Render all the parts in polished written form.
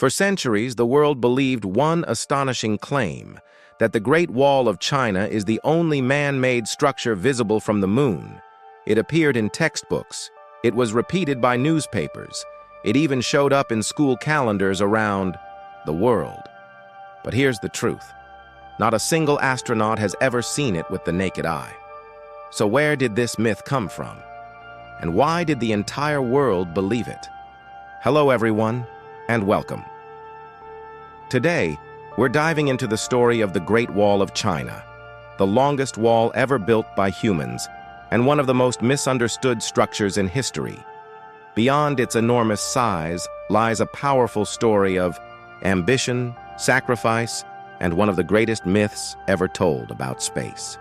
For centuries, the world believed one astonishing claim, that the Great Wall of China is the only man-made structure visible from the moon. It appeared in textbooks. It was repeated by newspapers. It even showed up in school calendars around the world. But here's the truth. Not a single astronaut has ever seen it with the naked eye. So where did this myth come from? And why did the entire world believe it? Hello, everyone, and welcome. Today, we're diving into the story of the Great Wall of China, the longest wall ever built by humans, and one of the most misunderstood structures in history. Beyond its enormous size lies a powerful story of ambition, sacrifice, and one of the greatest myths ever told about space.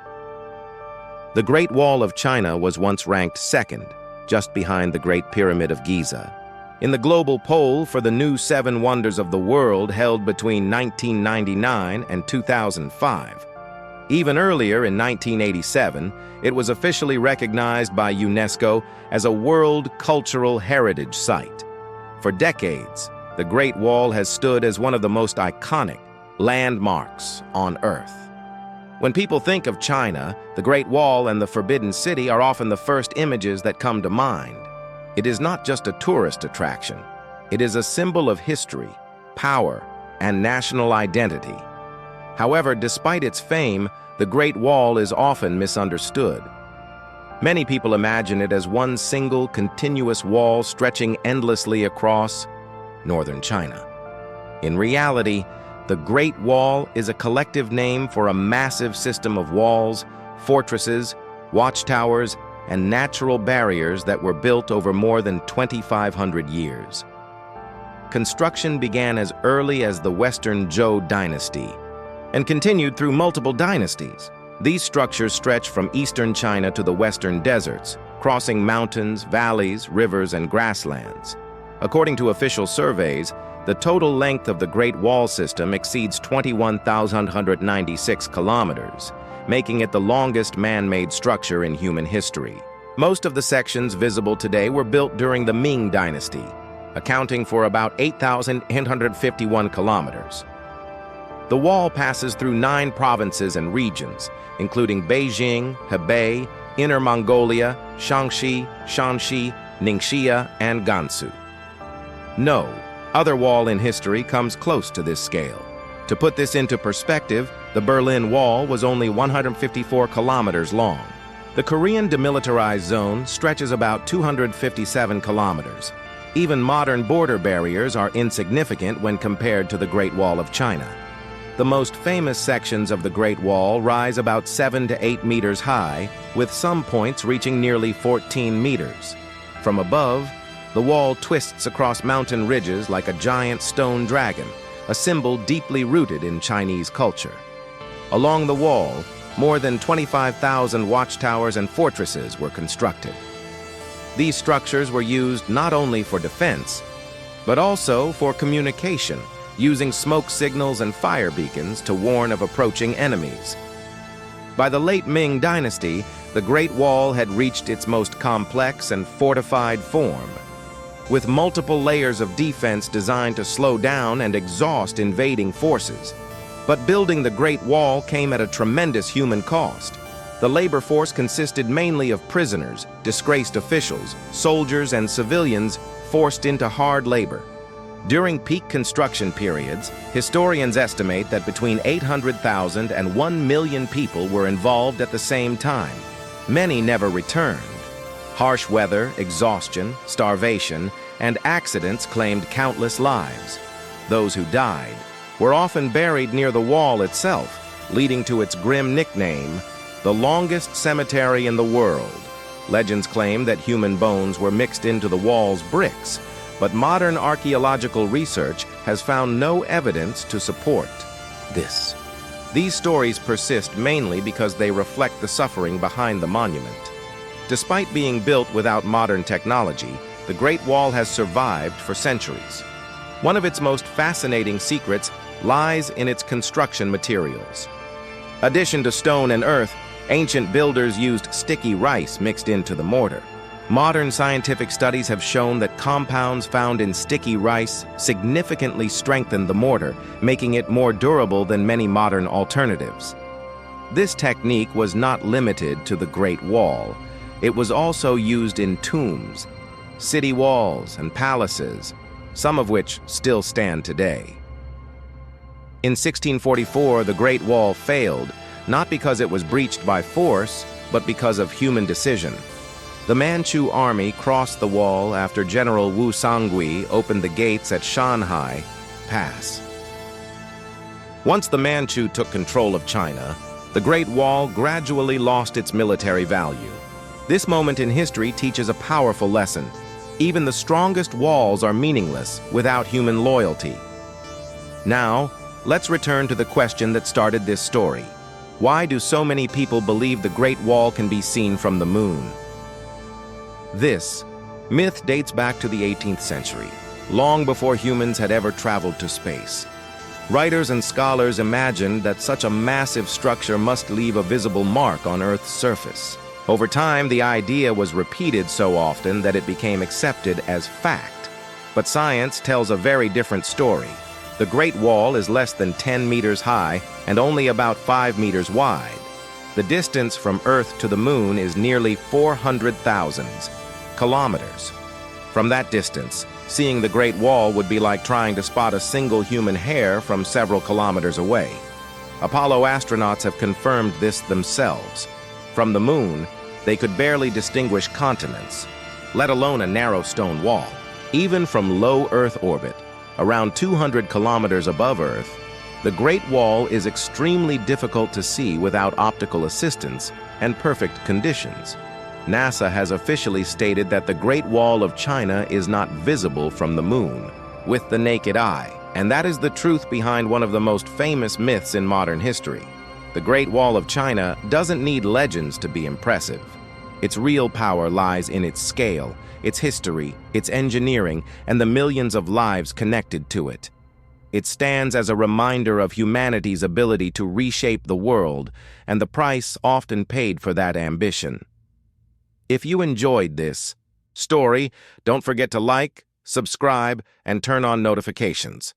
The Great Wall of China was once ranked second, just behind the Great Pyramid of Giza, in the global poll for the new 7 Wonders of the World held between 1999 and 2005. Even earlier, in 1987, it was officially recognized by UNESCO as a World Cultural Heritage Site. For decades, the Great Wall has stood as one of the most iconic landmarks on Earth. When people think of China, the Great Wall and the Forbidden City are often the first images that come to mind. It is not just a tourist attraction. It is a symbol of history, power, and national identity. However, despite its fame, the Great Wall is often misunderstood. Many people imagine it as one single, continuous wall stretching endlessly across northern China. In reality, the Great Wall is a collective name for a massive system of walls, fortresses, watchtowers, and natural barriers that were built over more than 2,500 years. Construction began as early as the Western Zhou dynasty and continued through multiple dynasties. These structures stretch from eastern China to the western deserts, crossing mountains, valleys, rivers, and grasslands. According to official surveys, the total length of the Great Wall system exceeds 21,196 kilometers, making it the longest man-made structure in human history. Most of the sections visible today were built during the Ming Dynasty, accounting for about 8,851 kilometers. The wall passes through 9 provinces and regions, including Beijing, Hebei, Inner Mongolia, Shaanxi, Shanxi, Ningxia, and Gansu. No other wall in history comes close to this scale. To put this into perspective, the Berlin Wall was only 154 kilometers long. The Korean demilitarized zone stretches about 257 kilometers. Even modern border barriers are insignificant when compared to the Great Wall of China. The most famous sections of the Great Wall rise about 7 to 8 meters high, with some points reaching nearly 14 meters. From above, the wall twists across mountain ridges like a giant stone dragon, a symbol deeply rooted in Chinese culture. Along the wall, more than 25,000 watchtowers and fortresses were constructed. These structures were used not only for defense, but also for communication, using smoke signals and fire beacons to warn of approaching enemies. By the late Ming Dynasty, the Great Wall had reached its most complex and fortified form, with multiple layers of defense designed to slow down and exhaust invading forces. But building the Great Wall came at a tremendous human cost. The labor force consisted mainly of prisoners, disgraced officials, soldiers, and civilians forced into hard labor. During peak construction periods, historians estimate that between 800,000 and 1 million people were involved at the same time. Many never returned. Harsh weather, exhaustion, starvation, and accidents claimed countless lives. Those who died were often buried near the wall itself, leading to its grim nickname, the longest cemetery in the world. Legends claim that human bones were mixed into the wall's bricks, but modern archaeological research has found no evidence to support this. These stories persist mainly because they reflect the suffering behind the monument. Despite being built without modern technology, the Great Wall has survived for centuries. One of its most fascinating secrets lies in its construction materials. In addition to stone and earth, ancient builders used sticky rice mixed into the mortar. Modern scientific studies have shown that compounds found in sticky rice significantly strengthen the mortar, making it more durable than many modern alternatives. This technique was not limited to the Great Wall. It was also used in tombs, city walls, and palaces, some of which still stand today. In 1644, the Great Wall failed, not because it was breached by force, but because of human decision. The Manchu army crossed the wall after General Wu Songui opened the gates at Shanhai Pass. Once the Manchu took control of China, the Great Wall gradually lost its military value. This moment in history teaches a powerful lesson. Even the strongest walls are meaningless without human loyalty. Now, let's return to the question that started this story. Why do so many people believe the Great Wall can be seen from the moon? This myth dates back to the 18th century, long before humans had ever traveled to space. Writers and scholars imagined that such a massive structure must leave a visible mark on Earth's surface. Over time, the idea was repeated so often that it became accepted as fact. But science tells a very different story. The Great Wall is less than 10 meters high and only about 5 meters wide. The distance from Earth to the moon is nearly 400,000 kilometers. From that distance, seeing the Great Wall would be like trying to spot a single human hair from several kilometers away. Apollo astronauts have confirmed this themselves. From the moon, they could barely distinguish continents, let alone a narrow stone wall. Even from low Earth orbit, around 200 kilometers above Earth, the Great Wall is extremely difficult to see without optical assistance and perfect conditions. NASA has officially stated that the Great Wall of China is not visible from the moon with the naked eye, and that is the truth behind one of the most famous myths in modern history. The Great Wall of China doesn't need legends to be impressive. Its real power lies in its scale, its history, its engineering, and the millions of lives connected to it. It stands as a reminder of humanity's ability to reshape the world and the price often paid for that ambition. If you enjoyed this story, don't forget to like, subscribe, and turn on notifications.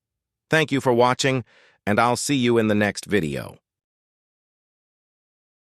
Thank you for watching, and I'll see you in the next video.